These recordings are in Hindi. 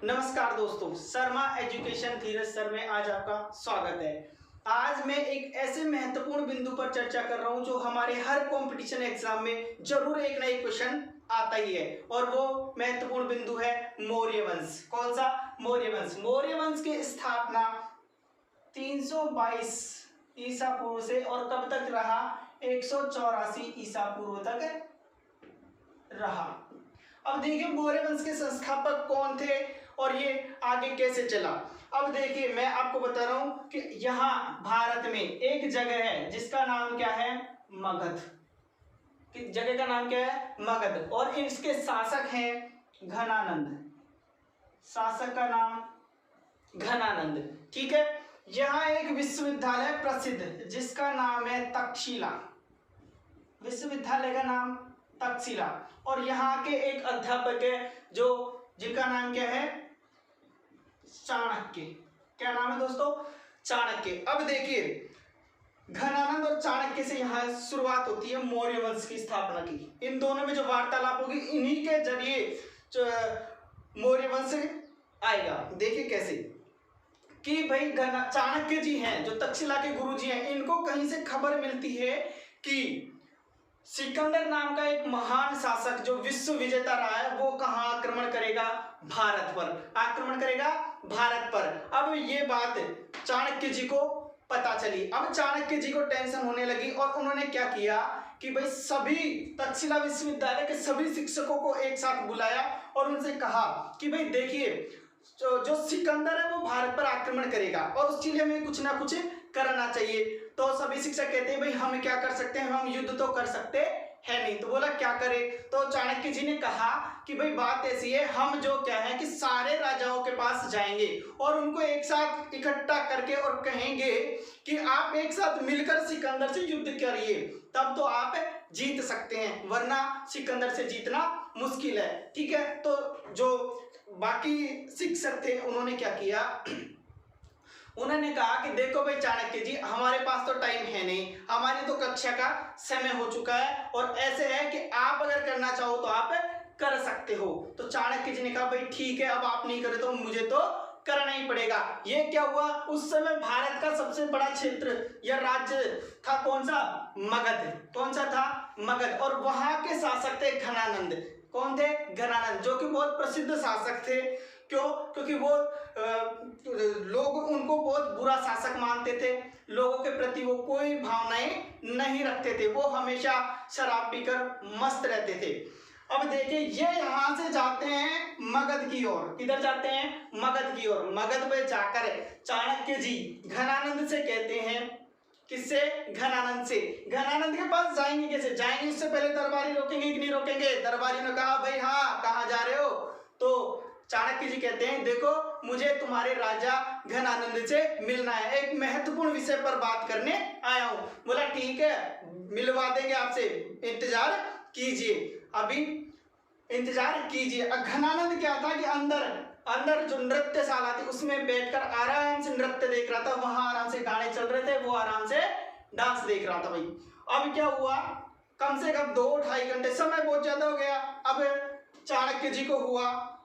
नमस्कार दोस्तों, शर्मा एजुकेशन धीरज सर में आज आपका स्वागत है। आज मैं एक ऐसे महत्वपूर्ण बिंदु पर चर्चा कर रहा हूं जो हमारे हर कंपटीशन एग्जाम में जरूर एक ना एक क्वेश्चन आता ही है, और वो महत्वपूर्ण बिंदु है मौर्य वंश। कौन सा? मौर्य वंश। मौर्य वंश की स्थापना 322 ईसा पूर्व से और कब तक रहा? 184 ईसा पूर्व तक रहा। अब देखिए मौर्य वंश के संस्थापक कौन थे और ये आगे कैसे चला। अब देखिए मैं आपको बता रहा हूं कि यहाँ भारत में एक जगह है जिसका नाम क्या है? मगध। कि जगह का नाम क्या है? मगध। और इसके शासक हैं घनानंद। शासक का नाम घनानंद। ठीक है। यहाँ एक विश्वविद्यालय प्रसिद्ध जिसका नाम है तक्षशिला। विश्वविद्यालय का नाम तक्षशिला। और यहाँ के एक अध्यापक है जिनका नाम क्या है? चाणक्य। क्या नाम है दोस्तों? चाणक्य। अब देखिए घनानंद और चाणक्य से यहाँ शुरुआत होती है मौर्य वंश की स्थापना की। इन दोनों में जो वार्तालाप होगी इन्हीं के जरिए मौर्य वंश आएगा। देखिए कैसे कि भाई चाणक्य जी हैं जो तक्षशिला के गुरु जी हैं, इनको कहीं से खबर मिलती है कि सिकंदर नाम का एक महान शासक जो विश्व विजेता रहा है वो कहाँ आक्रमण करेगा? भारत पर आक्रमण करेगा, भारत पर। अब ये बात चाणक्य जी को पता चली। अब चाणक्य जी को टेंशन होने लगी और उन्होंने क्या किया कि भाई सभी तक्षशिला विश्वविद्यालय के सभी शिक्षकों को एक साथ बुलाया और उनसे कहा कि भाई देखिए जो सिकंदर है वो भारत पर आक्रमण करेगा और उसके लिए हमें कुछ ना कुछ करना चाहिए। तो सभी शिक्षक कहते हैं भाई हम क्या कर सकते हैं? हम युद्ध तो कर सकते है नहीं। तो बोला क्या करें? तो चाणक्य जी ने कहा कि भाई बात ऐसी है, हम जो क्या है कि सारे राजाओं के पास जाएंगे और उनको एक साथ इकट्ठा करके और कहेंगे कि आप एक साथ मिलकर सिकंदर से युद्ध करिए, तब तो आप जीत सकते हैं, वरना सिकंदर से जीतना मुश्किल है। ठीक है। तो जो बाकी शिक्षक थे उन्होंने क्या किया? उन्होंने कहा कि देखो भाई चाणक्य जी, हमारे पास तो टाइम है नहीं, हमारी तो कक्षा का समय हो चुका है और ऐसे है कि आप अगर करना चाहो तो आप कर सकते हो। तो चाणक्य जी ने कहा भाई ठीक है, अब आप नहीं करे तो मुझे तो करना ही पड़ेगा। ये क्या हुआ? उस समय भारत का सबसे बड़ा क्षेत्र या राज्य था कौन सा? मगध। कौन सा था? मगध। और वहां के शासक थे घनानंद। कौन थे? घनानंद, जो कि बहुत प्रसिद्ध शासक थे। क्यों? क्योंकि वो लोग उनको बहुत बुरा शासक मानते थे, लोगों के प्रति वो कोई भावनाएं नहीं रखते थे, वो हमेशा शराब पीकर मस्त रहते थे। अब देखिए ये यहां से जाते हैं मगध की ओर। किधर जाते हैं? मगध की ओर। मगध में जाकर चाणक्य जी घनानंद से कहते हैं, किससे? घनानंद से। घनानंद के पास जाएंगे कैसे? जाएंगे उससे पहले दरबारी रोकेंगे कि नहीं रोकेंगे? दरबारी ने कहा भाई हाँ, कहाँ जा रहे हो? तो चाणक्य जी कहते हैं देखो मुझे तुम्हारे राजा घनानंद से मिलना है, एक महत्वपूर्ण विषय पर बात करने आया हूं। बोला ठीक है, मिलवा देंगे आपसे, इंतजार कीजिए, अभी इंतजार कीजिए। घनानंद क्या था कि अंदर जो नृत्यशाला थी उसमें बैठकर आराम से नृत्य देख रहा था। वहां आराम से गाने चल रहे थे, वो आराम से डांस देख रहा था भाई। अब क्या हुआ? कम से कम 2-2.5 घंटे, समय बहुत ज्यादा हो गया। अब चाणक्य जी को हुआ,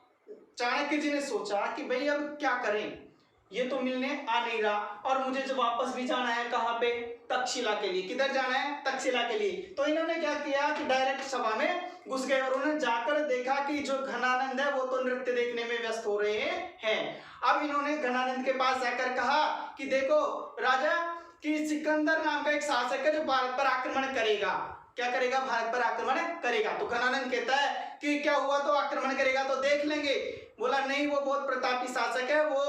चाणक्य जी ने सोचा कि भाई अब क्या करें, ये तो मिलने आ नहीं रहा और मुझे जो वापस भी जाना है कहाँ पे? तक्षशिला के लिए। किधर जाना है? तक्षशिला के लिए। तो इन्होंने क्या किया कि डायरेक्ट सभा में घुस गए और उन्होंने जाकर देखा कि जो घनानंद है वो तो नृत्य देखने में व्यस्त हो रहे हैं। अब इन्होंने घनानंद के पास जाकर कहा कि देखो राजा, कि सिकंदर नाम का एक शासक है जो भारत पर आक्रमण करेगा। क्या करेगा? भारत पर आक्रमण करेगा। तो घनानंद कहता है कि क्या हुआ? तो आक्रमण करेगा तो देख लेंगे। बोला नहीं, वो बहुत प्रतापी शासक है, वो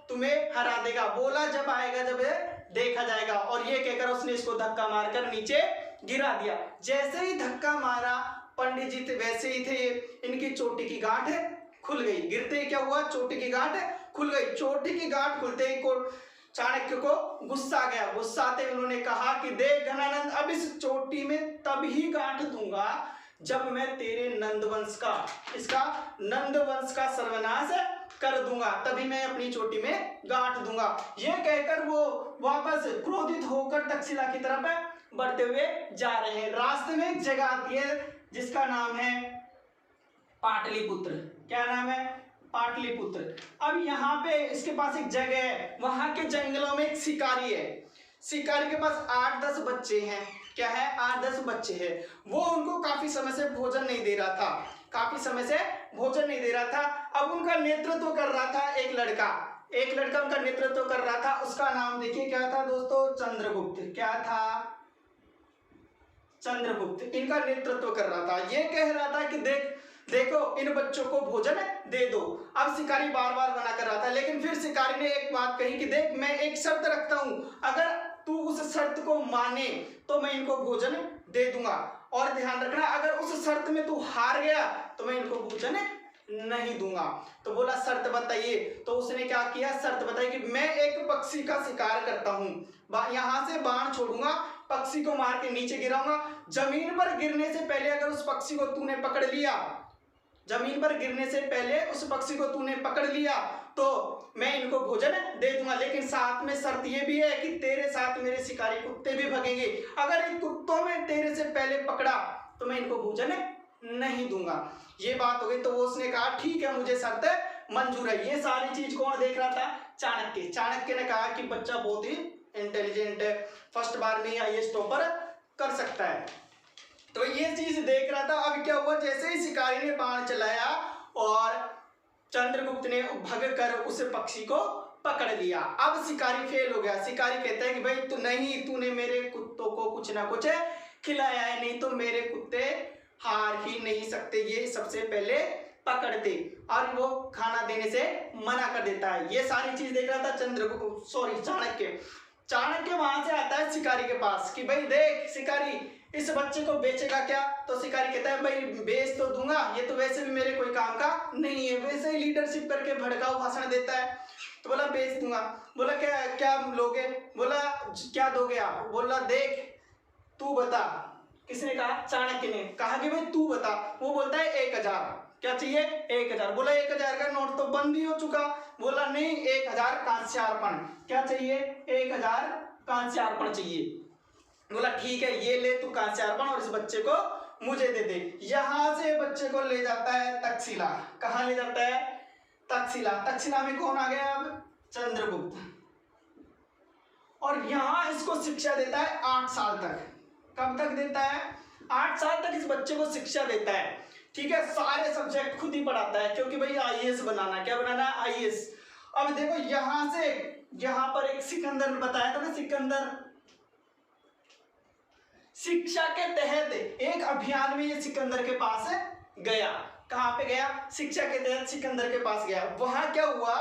तुम्हें हरा देगा। बोला जब आएगा जब देखा जाएगा। और ये कहकर उसने इसको धक्का मारकर नीचे गिरा दिया। जैसे ही धक्का मारा पंडित जी थे वैसे ही थे, इनकी चोटी की गांठ खुल गई। गिरते ही क्या हुआ? चोटी की गांठ खुल गई। चोटी की गांठ खुलते ही को चाणक्य को गुस्सा आ गया। गुस्सा आते उन्होंने कहा कि देख घनानंद, अब इस चोटी में तभी गांठ दूंगा जब मैं तेरे नंदवंश का सर्वनाश कर दूंगा, तभी मैं अपनी चोटी में गांठ दूंगा। ये कहकर वो वापस क्रोधित होकर तक्षशिला की तरफ बढ़ते हुए जा रहे हैं। रास्ते में एक जगह आती है जिसका नाम है पाटलिपुत्र। क्या नाम है? पाटलिपुत्र। अब यहाँ पे इसके पास एक जगह है, वहां के जंगलों में एक शिकारी है। शिकारी के पास 8-10 बच्चे हैं। क्या है? 8-10 बच्चे हैं। वो उनको काफी समय से भोजन नहीं दे रहा था, काफी समय से भोजन नहीं दे रहा था। अब उनका नेतृत्व कर रहा था एक लड़का उनका नेतृत्व कर रहा था। उसका नाम देखिए क्या था दोस्तों? चंद्रगुप्त। क्या था? चंद्रगुप्त इनका नेतृत्व कर रहा था। ये कह रहा था कि देखो इन बच्चों को भोजन दे दो। अब शिकारी बार बार मना कर रहा था, लेकिन फिर शिकारी ने एक बात कही कि देख, मैं एक शर्त रखता हूं, अगर तू उस शर्त को माने तो मैं इनको भोजन दे दूंगा, और ध्यान रखना अगर उस शर्त में तू हार गया तो मैं इनको भोजन नहीं दूंगा। तो बोला शर्त बताइए। तो उसने क्या किया? शर्त बताई कि मैं एक पक्षी का शिकार करता हूँ, यहाँ से बाण छोड़ूंगा, पक्षी को मार के नीचे गिराऊंगा, जमीन पर गिरने से पहले अगर उस पक्षी को तूने पकड़ लिया, जमीन पर गिरने से पहले उस पक्षी को तूने पकड़ लिया तो मैं इनको भोजन दे दूंगा। लेकिन साथ में शर्त ये भी है कि तेरे साथ मेरे शिकारी कुत्ते भी भगेंगे, अगर इन कुत्तों में तेरे से पहले पकड़ा तो मैं इनको भोजन नहीं दूंगा। ये बात हो गई। तो वो उसने कहा ठीक है, मुझे शर्त मंजूर है। ये सारी चीज कौन देख रहा था? चाणक्य। चाणक्य ने कहा कि बच्चा बहुत ही इंटेलिजेंट है, फर्स्ट बार में ही आईएएस टॉपर कर सकता है। तो ये चीज देख रहा था। अब क्या हुआ? जैसे ही शिकारी ने बाण चलाया और चंद्रगुप्त ने भग कर उस पक्षी को पकड़ लिया। अब शिकारी फेल हो गया। शिकारी कहता है कि भाई तूने मेरे कुत्तों को कुछ ना कुछ खिलाया है, नहीं तो मेरे कुत्ते हार ही नहीं सकते, ये सबसे पहले पकड़ते, और वो खाना देने से मना कर देता है। ये सारी चीज देख रहा था चाणक्य। चाणक्य वहां से आता है शिकारी के पास कि भाई देख शिकारी, इस बच्चे को बेचेगा क्या? तो शिकारी कहता है भाई बेच तो दूंगा, ये तो वैसे भी मेरे कोई काम का नहीं है, वैसे ही लीडरशिप करके भड़काऊ भाषण देता है। तो बोला बेच दूंगा। बोला क्या लोगे? बोला क्या दोगे आप? बोला देख तू बता। किसने कहा? चाणक्य ने कहा कि भाई तू बता। वो बोलता है 1000। क्या चाहिए? 1000। बोला 1000 का नोट तो बंद ही हो चुका। बोला नहीं, 1000 कांस्यार्पण। क्या चाहिए? 1000 कांस्यार्पण चाहिए। बोला ठीक है, ये ले तू कांस्यार्पण और इस बच्चे को मुझे दे दे। यहां से बच्चे को ले जाता है तक्षशिला। कहां ले जाता है? तक्षशिला। तक्षशिला में कौन आ गया? अब चंद्रगुप्त। और यहां इसको शिक्षा देता है 8 साल तक। कब तक देता है? 8 साल तक इस बच्चे को शिक्षा देता है। ठीक है, सारे सब्जेक्ट खुद ही पढ़ाता है, क्योंकि भाई आईएएस बनाना। क्या बनाना? आईएएस। अब देखो यहां से, यहां पर एक सिकंदर बताया था ना, सिकंदर शिक्षा के तहत एक अभियान में ये सिकंदर के पास गया। कहां पे गया? शिक्षा के तहत सिकंदर के पास गया। वहां क्या हुआ?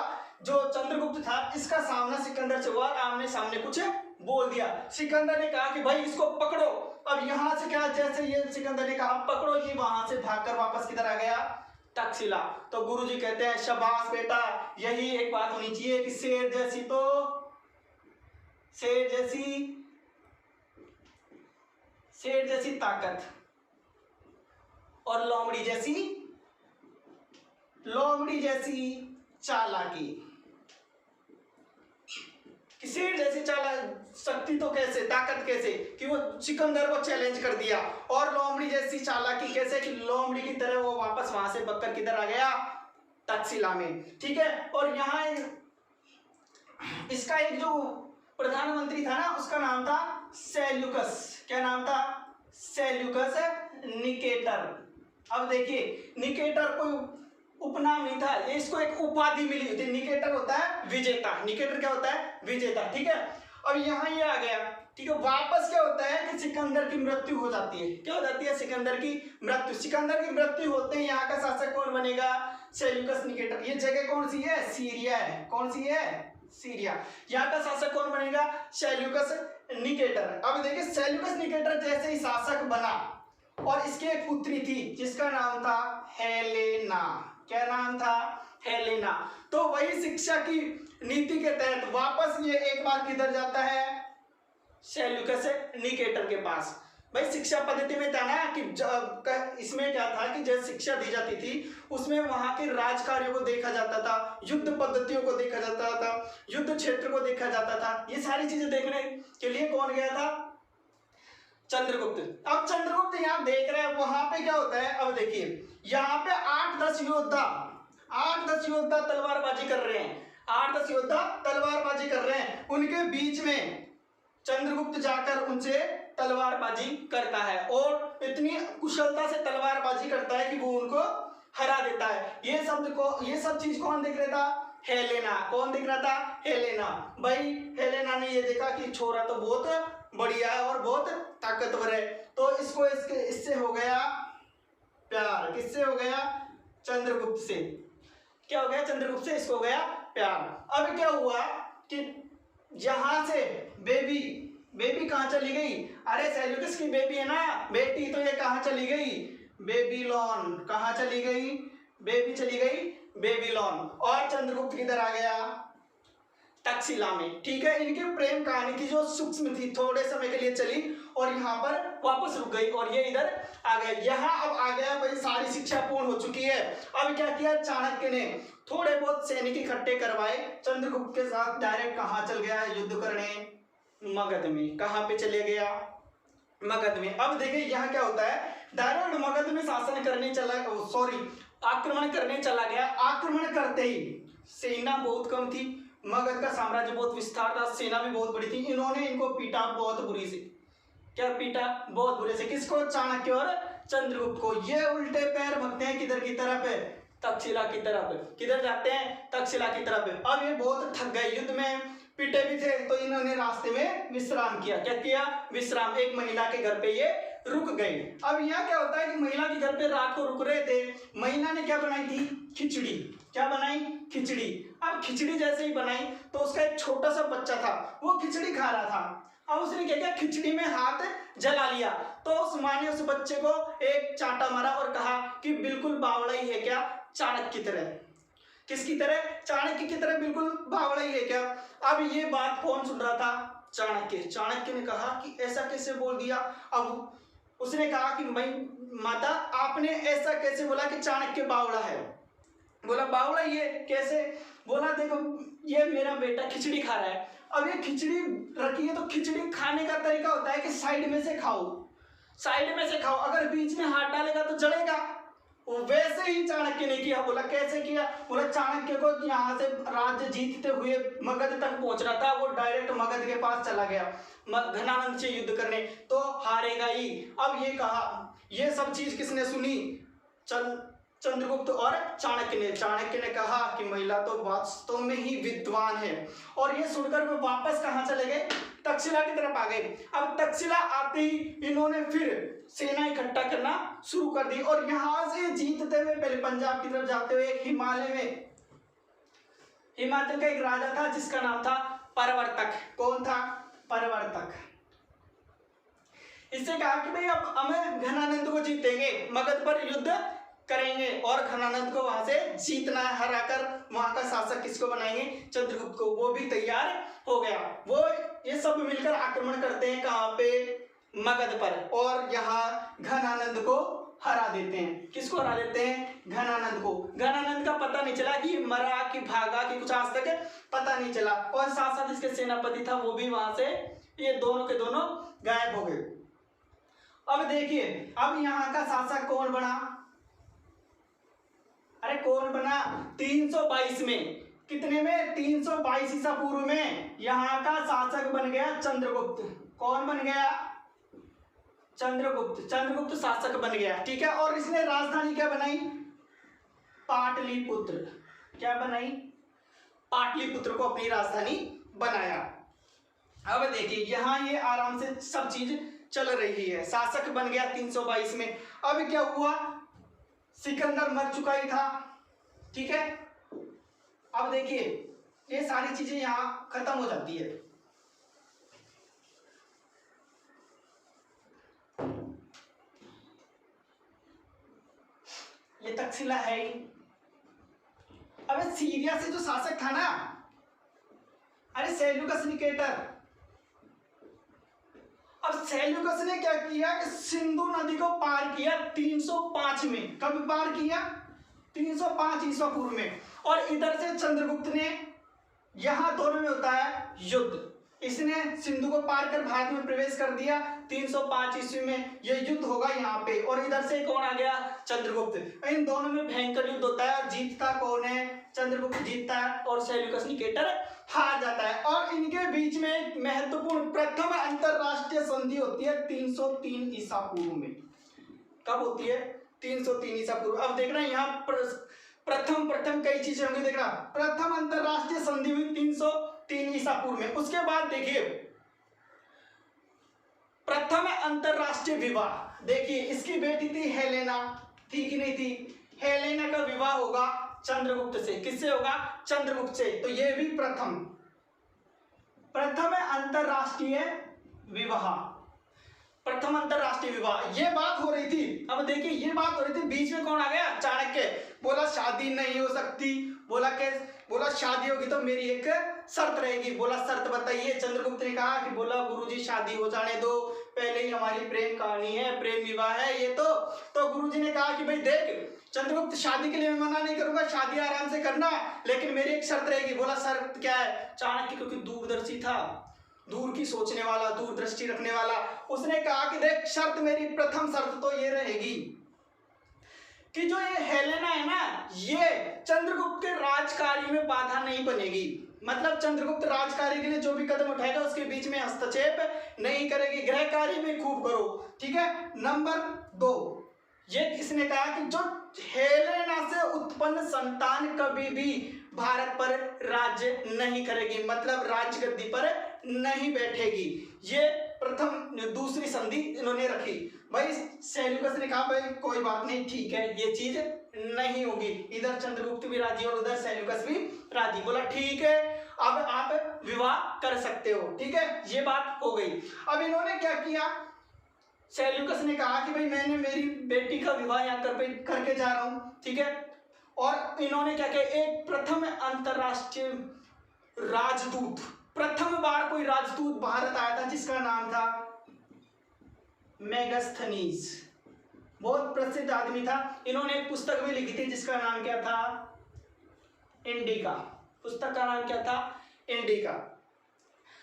जो चंद्रगुप्त था इसका सामना सिकंदर से हुआ, आमने सामने कुछ बोल दिया। सिकंदर ने कहा कि भाई इसको पकड़ो। अब यहां से क्या, जैसे ये सिकंदर ने कहा पकड़ो, ये वहां से भागकर वापस किधर आ गया? तक्षशिला। तो गुरुजी कहते हैं शाबाश बेटा, यही एक बात होनी चाहिए कि शेर जैसी ताकत और लोमड़ी जैसी चालाकी। शेर जैसी शक्ति तो कैसे, ताकत कैसे कि वो सिकंदर को चैलेंज कर दिया, और लोमड़ी जैसी चालाकी कैसे कि लोमड़ी की तरह वो वापस वहां से बककर किधर आ गया? तक्षशिला में। ठीक है, और यहाँ इसका एक जो प्रधानमंत्री था ना, उसका नाम था सेल्यूकस। क्या नाम था? Seleucus Nicator. अब देखिए निकेटर कोई उपनाम नहीं था, इसको एक उपाधि मिली थी। निकेटर होता है विजेता। निकेटर क्या होता है? विजेता। ठीक है, अब यहाँ ये आ गया। ठीक है, वापस क्या होता है कि सिकंदर की मृत्यु हो जाती है। क्या हो जाती है? सिकंदर की मृत्यु। सिकंदर की मृत्यु होते ही यहाँ का शासक कौन बनेगा? Seleucus Nicator. ये जगह कौन सी है? सीरिया है। कौन सी है? सीरिया। यहाँ का शासक कौन बनेगा? Seleucus Nicator. अब देखिए सेल्यूकस निकेटर जैसे ही शासक बना, और इसकी एक पुत्री थी जिसका नाम था हेलेना। क्या नाम था? हेलेना। तो वही शिक्षा की नीति के तहत वापस ये एक बार किधर जाता है? सेल्यूकस निकेटर के पास। भाई शिक्षा पद्धति में था ना कि इसमें क्या था कि जब शिक्षा दी जाती थी उसमें वहां के राजकार्यों को देखा जाता था, युद्ध पद्धतियों को देखा जाता था, युद्ध क्षेत्र को देखा जाता था। ये सारी चीजें देखने के लिए कौन गया था? चंद्रगुप्त। अब चंद्रगुप्त यहाँ देख रहे हैं, वहां पे क्या होता है? अब देखिए यहाँ पे 8-10 योद्धा 8-10 योद्धा तलवारबाजी कर रहे हैं, 8-10 योद्धा तलवारबाजी कर रहे हैं, उनके बीच में चंद्रगुप्त जाकर उनसे तलवारबाजी करता है और इतनी कुशलता से तलवारबाजी करता है कि वो उनको हरा देता है। ये सब चीज कौन देख रहा था? हेलेना। कौन देख रहा था? हेलेना। भाई हेलेना ने ये देखा कि छोरा तो बहुत बढ़िया है और बहुत ताकतवर है, तो इससे हो गया प्यार। किससे हो गया? चंद्रगुप्त से। क्या हो गया? चंद्रगुप्त से इसको हो गया प्यार। अब क्या हुआ कि यहां से बेबी कहाँ चली गई? अरे सेल्यूकस की बेबी है ना बेटी, तो ये कहाँ चली गई? बेबीलोन। कहाँ चली गई? बेबी चली गई बेबीलोन। और चंद्रगुप्त किधर आ गया? तक्षशिला में। ठीक है, इनके प्रेम कहानी की जो सूक्ष्म थी थोड़े समय के लिए चली और यहाँ पर वापस रुक गई और ये इधर आ गया। यहाँ अब आ गया भाई, सारी शिक्षा पूर्ण हो चुकी है। अब क्या किया चाणक्य ने? थोड़े बहुत सैनिक इकट्ठे करवाए, चंद्रगुप्त के साथ डायरेक्ट कहाँ चल गया युद्ध करने? मगध में। कहाँ पे चले गया? मगध में। अब देखिए यहाँ क्या होता है, डायरेक्ट मगध में शासन करने चला, आक्रमण करने चला गया। आक्रमण करते ही सेना बहुत कम थी, मगध का साम्राज्य बहुत विस्तार था, सेना भी बहुत बड़ी थी। इन्होंने इनको पीटा बहुत बुरी से। क्या पीटा? बहुत बुरे से। किसको? चाणक्य और चंद्रगुप्त को। ये उल्टे पैर भगते हैं किधर की तरफ है? तक्षशिला की तरफ। किधर जाते हैं? तक्षशिला की तरफ। अब ये बहुत थक गए, युद्ध में पिटे भी थे, तो इन्होंने रास्ते में विश्राम किया। क्या किया? विश्राम। एक महिला के घर पे ये रुक गए। अब यहाँ क्या होता है कि महिला के घर पे रात को रुक रहे थे, महिला ने क्या बनाई थी? खिचड़ी। क्या बनाई? खिचड़ी। अब खिचड़ी जैसे ही बनाई तो उसका एक छोटा सा बच्चा था, वो खिचड़ी खा रहा था। अब उसने क्या किया? खिचड़ी में हाथ जला लिया। तो उस माँ ने उस बच्चे को एक चांटा मारा और कहा कि बिल्कुल बावड़ा ही है क्या? चाणक्य की तरह। किसकी तरह? चाणक्य की तरह बिल्कुल बावड़ा ही है क्या? अब ये बात कौन सुन रहा था? चाणक्य। चाणक्य ने कहा कि ऐसा कैसे बोल दिया? अब उसने कहा कि भाई माता, आपने ऐसा कैसे बोला कि चाणक्य बावड़ा है? बोला बावड़ा ये कैसे? बोला देखो ये मेरा बेटा खिचड़ी खा रहा है, अब ये खिचड़ी रखी है तो खिचड़ी खाने का तरीका होता है कि साइड में से खाओ, साइड में से खाओ, अगर बीच में हाथ डालेगा तो जलेगा। वैसे ही चाणक्य ने किया। बोला कैसे किया? बोला चाणक्य को यहाँ से राज्य जीतते हुए मगध तक पहुंचना था, वो डायरेक्ट मगध के पास चला गया घनानंद से युद्ध करने, तो हारेगा ही। अब ये कहा, ये सब चीज किसने सुनी? चंद्रगुप्त और चाणक्य ने। चाणक्य ने कहा कि महिला तो वास्तव में ही विद्वान है, और ये सुनकर वो वापस कहाँ चले गए? तक्षशिला की तरफ आ गए। अब तक्षशिला आते ही इन्होंने फिर सेना इकट्ठा करना शुरू कर दी, और यहां से जीतते हुए पहले पंजाब की तरफ जाते हुए हिमालय में, हिमाचल का एक राजा था जिसका नाम था परवर्तक। कौन था? परवर्तक। इससे कहा कि भाई अब हमें घनानंद को जीतेंगे, मगध पर युद्ध करेंगे और घनानंद को वहां से जीतना है, हराकर वहां का शासक किसको बनाएंगे? चंद्रगुप्त को। वो भी तैयार हो गया। वो ये सब मिलकर आक्रमण करते हैं कहां पे? मगध पर, और यहाँ घनानंद को हरा देते हैं। किसको हरा देते हैं? घनानंद को। घनानंद का पता नहीं चला कि मरा कि भागा कि कुछ आज तक पता नहीं चला, और साथ साथ इसके सेनापति था वो भी वहां से, ये दोनों के दोनों गायब हो गए। अब देखिए, अब यहाँ का शासक कौन बना? अरे कौन बना? 322 में। कितने में? 322 ईसा पूर्व में यहाँ का शासक बन गया चंद्रगुप्त। कौन बन गया? चंद्रगुप्त। चंद्रगुप्त शासक बन गया। ठीक है, और इसने राजधानी क्या बनाई? पाटलिपुत्र। क्या बनाई? पाटलिपुत्र को अपनी राजधानी बनाया। अब देखिए यहाँ ये आराम से सब चीज चल रही है, शासक बन गया 322 में। अब क्या हुआ? सिकंदर मर चुका ही था। ठीक है, अब देखिए ये सारी चीजें यहां खत्म हो जाती है। ये तक्षशिला है ही। अब सीरिया से जो शासक था ना, अरे सेल्यूकस निकेटर, अब सेल्यूकस ने क्या किया कि सिंधु नदी को पार किया 305 में। कब पार किया? 305 ईसा पूर्व में। और इधर से चंद्रगुप्त ने, यहां दोनों में होता है युद्ध। इसने सिंधु को पार कर भारत में प्रवेश कर दिया। 305 ईस्वी में यह युद्ध होगा यहाँ पे, और इधर से कौन आ गया? चंद्रगुप्त। इन दोनों में भयंकर युद्ध होता है और जीतता कौन है? चंद्रगुप्त जीतता है और सेल्यूकस निकेटर हार जाता है। और इनके बीच में एक महत्वपूर्ण प्रथम अंतरराष्ट्रीय संधि होती है 303 ईसा पूर्व में। कब होती है? 303 ईसा पूर्व। अब देखना यहाँ प्रथम कई चीजें होंगी। देखना, प्रथम अंतरराष्ट्रीय संधि हुई 303 ईसा पूर्व में। उसके बाद देखिए प्रथम अंतरराष्ट्रीय विवाह। देखिए इसकी बेटी थी हेलेना, थी कि नहीं थी? हेलेना का विवाह होगा चंद्रगुप्त से। किससे होगा? चंद्रगुप्त से। तो ये भी प्रथम अंतरराष्ट्रीय विवाह, प्रथम अंतरराष्ट्रीय विवाह। ये बात हो रही थी। अब देखिए ये बात हो रही थी, बीच में कौन आ गया? चाणक्य। बोला शादी नहीं हो सकती। बोला शादी होगी तो मेरी एक शर्त रहेगी। बोला शर्त बताइए। चंद्रगुप्त ने कहा कि बोला गुरुजी शादी हो जाने दो, पहले ही हमारी प्रेम कहानी है, प्रेम विवाह है ये तो गुरुजी ने कहा कि भाई देख चंद्रगुप्त, शादी के लिए मैं मना नहीं करूंगा, शादी आराम से करना, लेकिन मेरी एक शर्त रहेगी। बोला शर्त क्या है? चाणक्य क्योंकि दूरदर्शी था, दूर की सोचने वाला, दूरदृष्टि रखने वाला, उसने कहा कि देख शर्त, मेरी प्रथम शर्त तो ये रहेगी कि जो ये हेलेना है ना, ये चंद्रगुप्त के राजकार्य में बाधा नहीं बनेगी। मतलब चंद्रगुप्त राजकार्य के लिए जो भी कदम उठाएगा उसके बीच में हस्तक्षेप नहीं करेगी, गृह कार्य में खूब करो। ठीक है। नंबर 2, ये किसने कहा कि जो हेलेना से उत्पन्न संतान कभी भी भारत पर राज्य नहीं करेगी, मतलब राज्य गद्दी पर नहीं बैठेगी। ये दूसरी संधि इन्होंने रखी। भाई सेल्यूकस ने कहा भाई कोई बात नहीं, ठीक है, ये चीज नहीं होगी। इधर चंद्रगुप्त भी राजी और उधर सेल्यूकस भी राजी। बोला ठीक है, अब आप विवाह कर सकते हो। ठीक है, ये बात हो गई। अब इन्होंने क्या किया? सेल्यूकस ने कहा कि भाई मैंने मेरी बेटी का विवाह यहाँ करके जा रहा हूँ। ठीक है। और इन्होंने क्या किया? एक प्रथम अंतरराष्ट्रीय राजदूत, प्रथम बार कोई राजदूत भारत आया था जिसका नाम था मेगास्थनीज। बहुत प्रसिद्ध आदमी था। इन्होंने एक पुस्तक भी लिखी थी जिसका नाम क्या था? इंडिका। पुस्तक का नाम क्या था? इंडिका।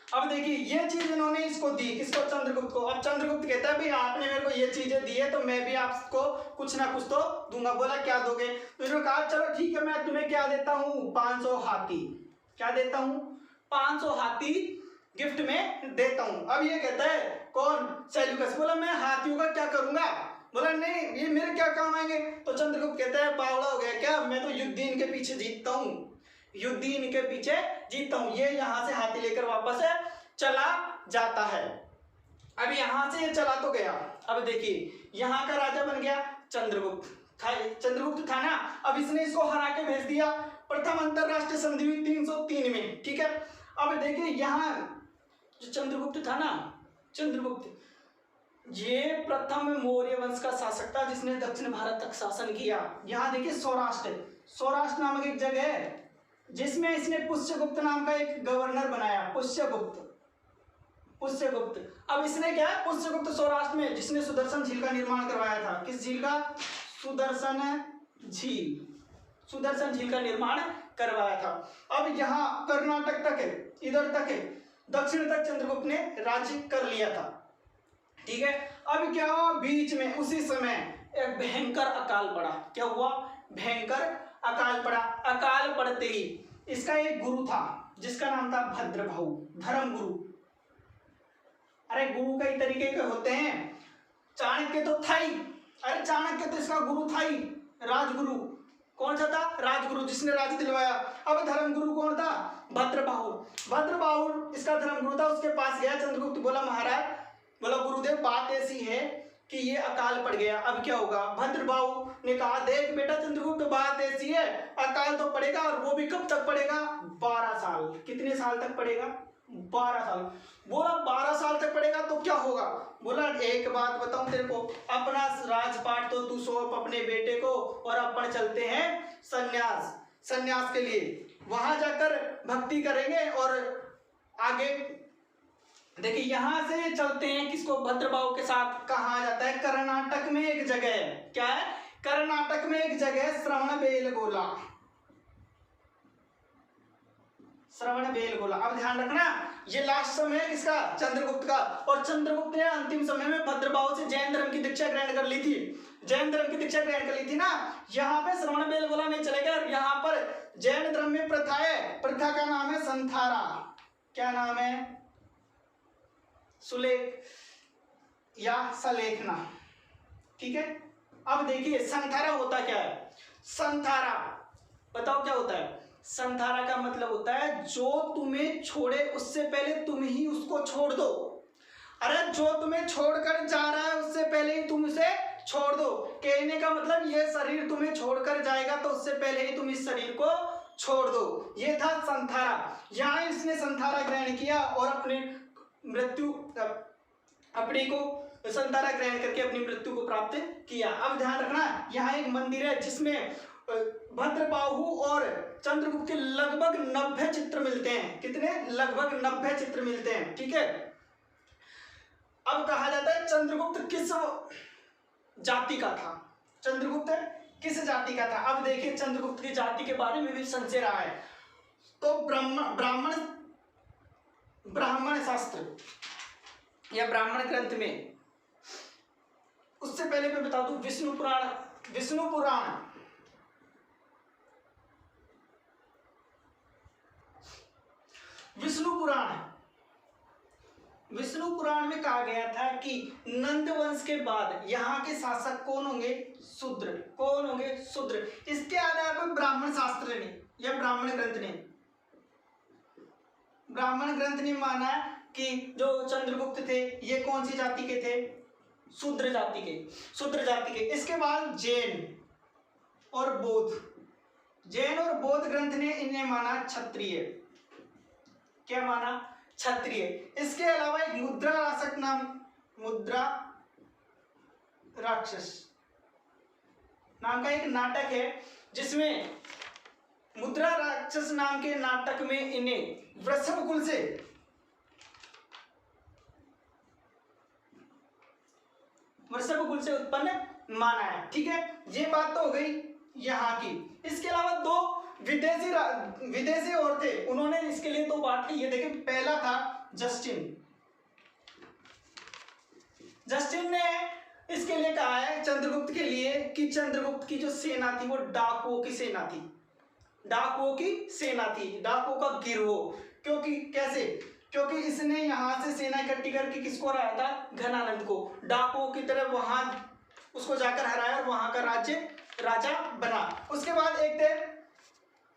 अब देखिए ये चीज इन्होंने इसको दी, किसको? चंद्रगुप्त को। अब चंद्रगुप्त कहता है भाई आपने मेरे को ये चीजें दी है तो मैं भी आपको कुछ ना कुछ तो दूंगा। बोला क्या दोगे? तो इन्होंने कहा चलो ठीक है, मैं तुम्हें क्या देता हूँ? 500 हाथी। क्या देता हूँ? 500 हाथी गिफ्ट में देता हूँ। अब ये कहता है कौन? सेल्यूकस। बोला मैं हाथियों का क्या करूंगा? बोला नहीं, ये मेरे क्या काम आएंगे? तो चंद्रगुप्त कहता है बावड़ा हो गया क्या? मैं तो युद्ध इनके पीछे जीतता हूँ, युद्ध इनके पीछे जीतता हूँ। ये यहाँ से हाथी लेकर वापस चला जाता है। अब यहाँ से ये चला तो गया। अब देखिए यहाँ का राजा बन गया चंद्रगुप्त था ना। अब इसने इसको हरा के भेज दिया। प्रथम अंतरराष्ट्रीय संधि हुई 303 में। ठीक है। अब देखिए यहाँ जो चंद्रगुप्त था ना, चंद्रगुप्त ये प्रथम मौर्य वंश का शासक था जिसने दक्षिण भारत तक शासन किया। यहाँ देखिए सौराष्ट्र नामक एक जगह है जिसमें इसने पुष्यगुप्त नाम का एक गवर्नर बनाया। पुष्यगुप्त। अब इसने क्या है? पुष्यगुप्त सौराष्ट्र में जिसने सुदर्शन झील का निर्माण करवाया था। किस झील का? सुदर्शन झील का निर्माण करवाया था। अब यहाँ कर्नाटक तक है, इधर तक है, दक्षिण तक चंद्रगुप्त ने राज्य कर लिया था। ठीक है। अब क्या हुआ? बीच में उसी समय एक भयंकर अकाल पड़ा। क्या हुआ? भयंकर अकाल पड़ा। अकाल पड़ते ही इसका एक गुरु था जिसका नाम था भद्रभाहु, धर्म गुरु। अरे गुरु कई तरीके के होते हैं। चाणक्य तो था ही, अरे चाणक्य तो इसका गुरु था ही, राजगुरु। कौन सा था? राजगुरु, जिसने राज्य दिलवाया। अब धर्म गुरु कौन था? भद्रभाहु इसका धर्म गुरु था। उसके पास गया चंद्रगुप्त। बोला महाराज, बोला गुरुदेव बात ऐसी है कि ये अकाल पड़ गया, अब क्या होगा? भद्रभाहु ने कहा देख बेटा चंद्रगुप्त, बात ऐसी है, अकाल तो पड़ेगा और वो भी कब तक पड़ेगा? 12 साल। कितने साल तक पड़ेगा? 12 साल। बोला 12 साल तक पड़ेगा तो क्या होगा? बोला एक बात बताऊं तेरे को, अपना राजपाट तो तू सौंप अपने बेटे को और अपन चलते हैं संन्यास के लिए। वहां जाकर भक्ति करेंगे और आगे देखिए यहां से चलते हैं किसको? भद्रभाहु के साथ। कहा जाता है कर्नाटक में एक जगह है। क्या है? कर्नाटक में एक जगह श्रवणबेलगोला। श्रवणबेलगोला। अब ध्यान रखना ये लास्ट समय है किसका, चंद्रगुप्त का। और चंद्रगुप्त ने अंतिम समय में भद्रबाहु से जैन धर्म की दीक्षा ग्रहण कर ली थी, जैन धर्म की दीक्षा ग्रहण कर ली थी ना। यहाँ पे श्रवणबेलगोला नहीं चलेगा, यहाँ पर जैन धर्म में प्रथा है, प्रथा का नाम है संथारा। क्या नाम है, सुलेख या सलेखना, ठीक है। अब देखिए संथारा होता क्या है, संथारा बताओ क्या होता है। संथारा का मतलब होता है जो तुम्हें छोड़े उससे पहले तुम ही उसको छोड़ दो। अरे जो तुम्हें छोड़कर जा रहा है उससे पहले ही तुम उसे छोड़ दो। कहने का मतलब ये शरीर तुम्हें छोड़कर जाएगा तो उससे पहले ही तुम इस शरीर को छोड़ दो। ये था संथारा। यहाँ इसने संथारा ग्रहण किया और अपनी मृत्यु अपने को संथारा ग्रहण करके अपनी मृत्यु को प्राप्त किया। अब ध्यान रखना यहाँ एक मंदिर है जिसमें भद्रबाहु और चंद्रगुप्त के लगभग 90 चित्र मिलते हैं। कितने, लगभग 90 चित्र मिलते हैं, ठीक है। अब कहा जाता है चंद्रगुप्त किस जाति का था, चंद्रगुप्त किस जाति का था। अब देखिए चंद्रगुप्त की जाति के बारे में भी संशय रहा है। तो ब्राह्मण शास्त्र या ब्राह्मण ग्रंथ में, उससे पहले मैं बता दूं विष्णु पुराण में कहा गया था कि नंद वंश के बाद यहाँ के शासक कौन होंगे, शूद्र। इसके आधार पर ब्राह्मण शास्त्र ने या ब्राह्मण ग्रंथ ने माना कि जो चंद्रगुप्त थे ये कौन सी जाति के थे, शूद्र जाति के। इसके बाद जैन और बौद्ध ग्रंथ ने इन्हें माना क्षत्रिय। क्या माना, क्षत्रिय। इसके अलावा एक मुद्रा राक्षस नाम का एक नाटक है जिसमें मुद्रा राक्षस नाम के नाटक में इन्हें वृषभ कुल से उत्पन्न माना है, ठीक है। ये बात तो हो गई यहाँ की। इसके अलावा दो विदेशी और थे, उन्होंने इसके लिए 2 बात की। ये देखिए पहला था जस्टिन ने इसके लिए कहा है चंद्रगुप्त के लिए कि चंद्रगुप्त की जो सेना थी वो डाकुओं की सेना थी, डाकुओं का गिरोह। क्योंकि इसने यहाँ से सेना इकट्ठी करके किसको हराया था, घनानंद को। डाकुओं की तरफ वहां उसको जाकर हराया और वहां का राजा बना। उसके बाद एक दिन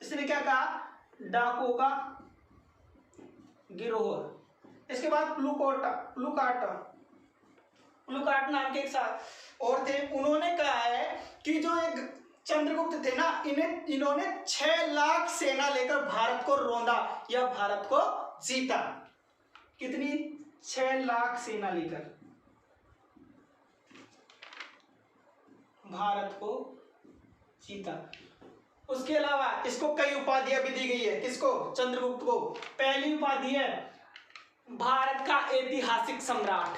इसने क्या कहा, डाकुओं का गिरोह। इसके बाद प्लूकार्ट नाम के एक और थे, उन्होंने कहा है कि जो एक चंद्रगुप्त थे ना, इन्होंने 6 लाख सेना लेकर भारत को रौंदा या भारत को जीता। कितनी, 6 लाख सेना लेकर भारत को जीता। उसके अलावा इसको कई उपाधियां भी दी गई है। किसको, चंद्रगुप्त को। पहली उपाधि है भारत का ऐतिहासिक सम्राट।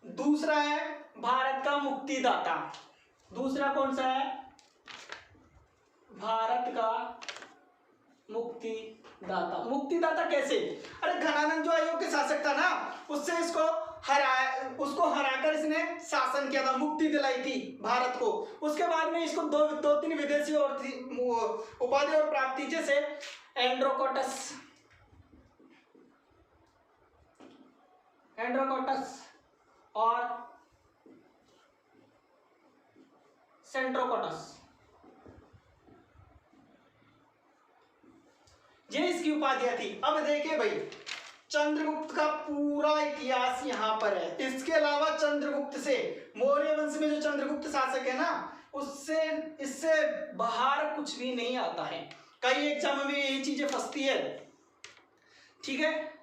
दूसरा है भारत का मुक्तिदाता। दूसरा कौन सा है, भारत का मुक्तिदाता कैसे, अरे घनानंद जो अयोग्य शासक था ना, उससे उसको हराकर इसने शासन किया था, मुक्ति दिलाई थी भारत को। उसके बाद में इसको दो तीन विदेशी और उपाधि और प्राप्ति, जैसे एंड्रोकोटस और सेंट्रोकोटस, ये इसकी उपाधियां थी। अब देखिए भाई, चंद्रगुप्त का पूरा इतिहास यहाँ पर है। इसके अलावा चंद्रगुप्त से, मौर्य वंश में जो चंद्रगुप्त शासक है ना, इससे बाहर कुछ भी नहीं आता है। कई एग्जाम में यही चीजें फंसती है, ठीक है।